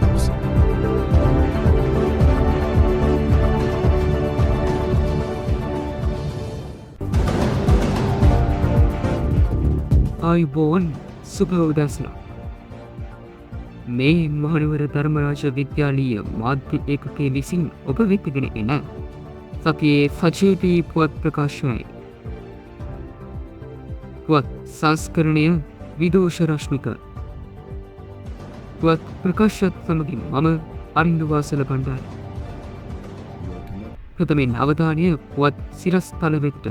news. ආයුබෝවන් සුබ උදෑසනක්. මේ මහනුවර ධර්මරාජ විද්‍යාලීය මාධ්‍ය ඒකකයේ විසින් ඔබ වෙතගෙන එන සතියේ සජීවී පුවත් ප්‍රකාශනයි. පුවත් සංස්කරණය විදෝෂ රශ්මික. පුවත් ප්‍රකාශත් සමගින් මම අරින්දුවාසල බණ්ඩාර. ප්‍රථමයෙන් අවධානය පුවත් සිරස්තල වෙත.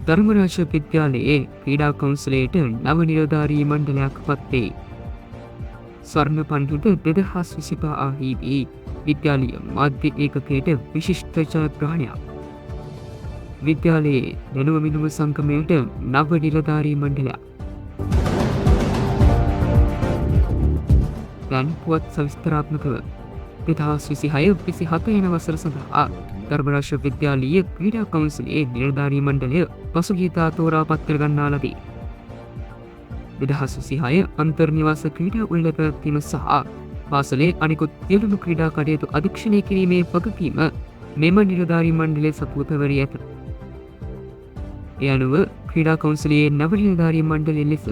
ධර්මරාජ විද්‍යාලයේ ක්‍රීඩා කවුන්සිලයට නව නිලධාරී මණ්ඩලයක් පත්වේ. ස්වර්ණ පණ්ඩුත 2025 විද්‍යාලීය මාධ්‍ය ඒකකයට විශිෂ්ට ජයග්‍රහණයක්. විද්‍යාලයේ දැනුම මිනුම සංගමයට නව නිලධාරී මණ්ඩලයක්. දැන් පුවත් සවිස්තරාත්මකව 2026-27 යන වසර සඳහා ධර්මරාජ විද්‍යාලීය ක්‍රීඩා කවුන්සිලයේ නිලධාරී මණ්ඩලය පසුගියදා තෝරා පත් කර ගන්නා ලදී. 2026 අන්තර්නිවාස ක්‍රීඩා උළෙල පැවැත්වීම සහ පාසලේ අනිකුත් සියලුම ක්‍රීඩා කටයුතු අධීක්ෂණය කිරීමේ වගකීම මෙම නිලධාරී මණ්ඩලය සතුව පැවරී ඇත. ඒ අනුව ක්‍රීඩා කවුන්සිලයේ නව නිලධාරී මණ්ඩලය ලෙස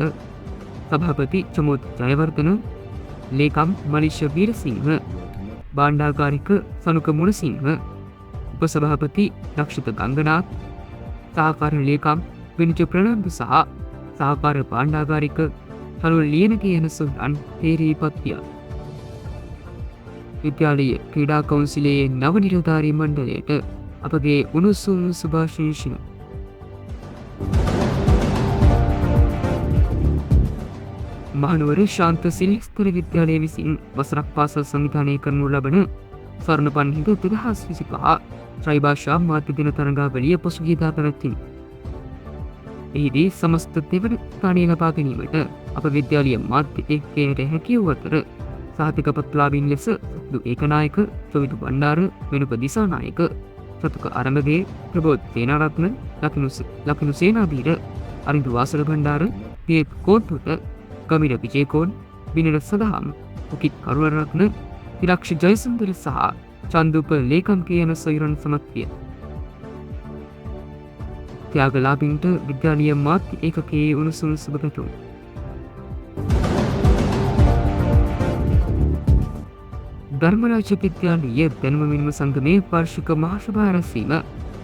සභාපති චමෝත් ජයවර්ධන, ලේකම් මලිෂ වීරසිංහ, භාණ්ඩාගාරික සනුක මුණසිංහ, උපසභාපති රක්ෂිත ගංගනාත්, සහකාර ලේකම් විනිජ ප්‍රනන්දු සහ සහකාර භාණ්ඩාගාරික සනුල් ලියනගේ යන සොල්ලන් තේරී පත්විය. විද්‍යාලීය ක්‍රීඩා කවුන්සිලයේ නව නිලධාරී මණ්ඩලයට අපගේ උණුසුම් සුභාශිංසන. මහනුවර ශාන්ත සිල්ස්තර විද්‍යාලය විසින් වසරක් පාසල් සංවිධානය කරනු ලබන ස්වර්ණ පණ්ඩිත 2025 ත්‍රිභාෂා මාධ්‍ය දින තරඟාවලිය පසුගියදා පැවැත්විණි. එහිදී සමස්ත දෙවන ස්ථානය ලබා ගැනීමට අප විද්‍යාලීය මාධ්‍ය ඒකකයට හැකි වූ අතර සහතිකපත්ලාභීන් ලෙස සුදු ඒකනායක, සොවිදු බණ්ඩාර, වෙනුප දිසානායක, සතුක අරඹගේ, ප්‍රබෝධ සේනාරත්න, ලකිනු සේනාධීර, අරින්දු වාසල බණ්ඩාර, පියත් කෝට්ටුට, ගමිර විජේකෝන්, බිනර සදහම්, උකිත් කරුණරත්න, තිලක්ෂ ජයසුන්දර සහ චන්දුප ලේකම්ගේ යන සොයුරන් සමත් විය. ත්‍යාගලාභීන්ට විද්‍යාලීය මාධ්‍ය ඒකකයේ උණුසුම් සුබ පැතුම්. ධර්මරාජ විද්‍යාලීය දැනුම මිනුම සංගමයේ වාර්ෂික මහාසභාව රැස්වීම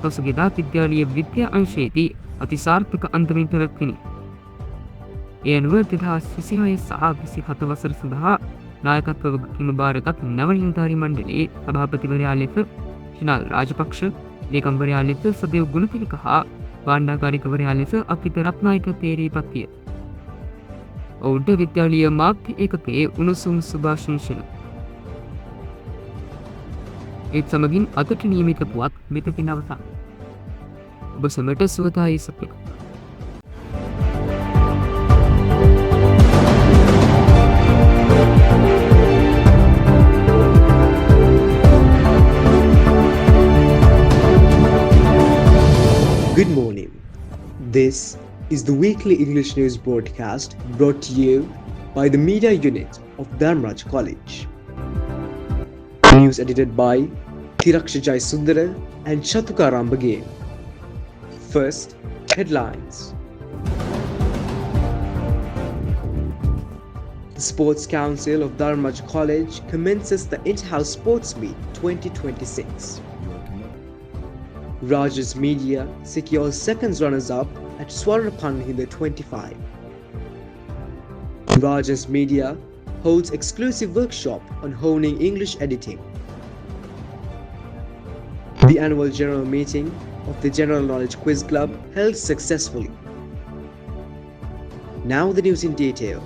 පසුගියදා විද්‍යාලීය විද්‍යා අංශයේදී අතිසාර්ථක අන්දමින් පැවැත්විණි. ඒ අනුව 2026 සහ 27 වසර සඳහා නායකත්ව වගකීම භාරගත් නව නිලධාරී මණ්ඩලයේ සභාපතිවරයා ලෙස ශිනාල් රාජපක්ෂ, ලේකම්වරයා ලෙස සදේව් ගුණතිලක හා භාණ්ඩාගාරිකවරයා ලෙස අපිත රත්නායක තේරී පත්විය. ඔවුන්ට විද්‍යාලීය මාධ්‍ය ඒකකයේ උණුසුම් සුභාශිංසන. ඒත් සමගින් අදට නියමිත පුවත් මෙතකින් අවසන්. ඔබ සැමට සුවදායි සපයක්. Good morning. This is the weekly English news broadcast brought to you by the Media Unit of Dharmaraja College. News edited by Thiraksha Jayasundara and Shatuka Rambage. First, headlines. The Sports Council of Dharmaraja College commences the Inter-House Sports Meet 2026. Rajans Media secures second runners-up at Swarna Pandita 25. Rajans Media holds exclusive workshop on honing English editing. The annual general meeting of the General Knowledge Quiz Club held successfully. Now the news in detail.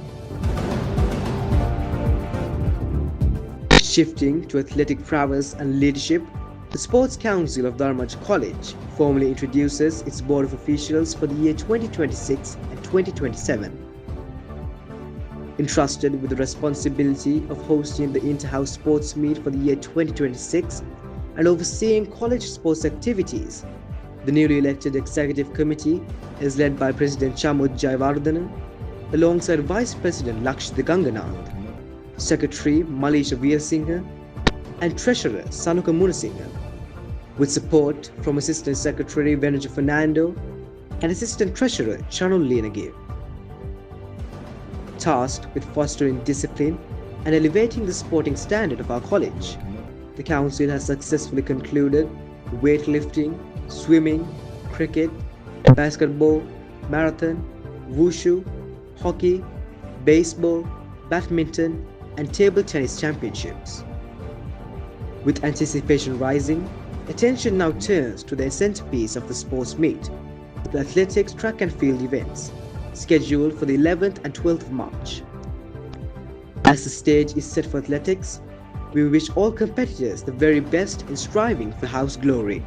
Shifting to athletic prowess and leadership, the Sports Council of Dharmaraja College formally introduces its Board of Officials for the year 2026 and 2027. Entrusted with the responsibility of hosting the Inter-House Sports Meet for the year 2026 and overseeing college sports activities, the newly elected Executive Committee is led by President Chamod Jayawardena, alongside Vice President Lakshita Ganganand, Secretary Malisha Veersinghe, and Treasurer Sanuka Munasinghe, with support from Assistant Secretary Venuja Fernando and Assistant Treasurer Chanul Lenage. Tasked with fostering discipline and elevating the sporting standard of our college, the Council has successfully concluded weightlifting, swimming, cricket, basketball, marathon, wushu, hockey, baseball, badminton, and table tennis championships. With anticipation rising, attention now turns to the centerpiece of the sports meet, the athletics track and field events, scheduled for the 11th and 12th of March. As the stage is set for athletics, we wish all competitors the very best in striving for house glory.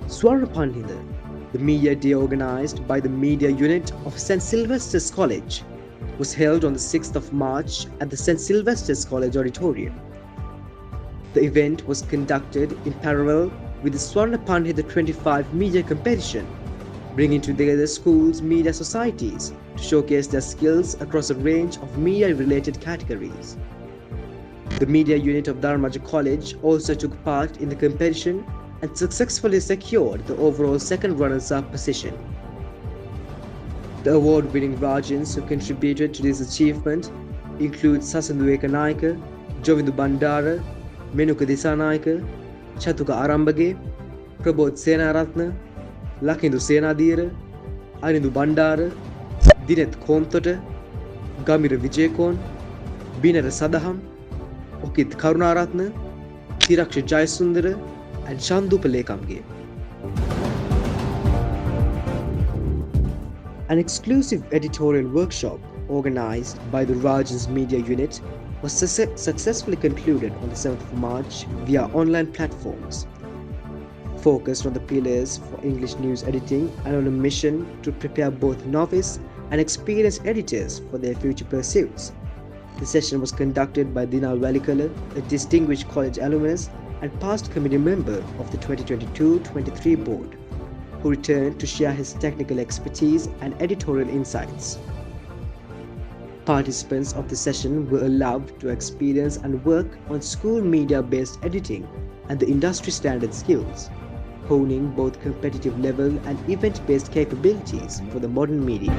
Swarnapanhida, the media day organized by the Media Unit of St. Sylvester's College, was held on the 6th of March at the St. Sylvester's College Auditorium. The event was conducted in parallel with the Swarnapanhida 25 media competition, bringing together schools' media societies to showcase their skills across a range of media-related categories. The Media Unit of Dharmaraja College also took part in the competition and successfully secured the overall second runners-up position. The award-winning Rajans who contributed to this achievement include Sasandu Ekanayaka, Jovindu Bandara, Menuka Disanayaka, Chatuka Arambage, Prabodh Senaratna, Lakindu Senadira, Arindu Bandara, Dineth Komtota, Gamira Vijayakon, Binara Sadaham, Okith Karunaratna, Tiraksha Jayasundara, and Shandupa Lekamge. An exclusive editorial workshop organized by the Rajans Media Unit was successfully concluded on the 7th of March via online platforms, focused on the pillars for English news editing and on a mission to prepare both novice and experienced editors for their future pursuits. The session was conducted by Dinal Valikala, a distinguished college alumnus and past committee member of the 2022-23 board, who returned to share his technical expertise and editorial insights. Participants of the session were allowed to experience and work on school media-based editing and the industry standard skills, honing both competitive level and event-based capabilities for the modern media.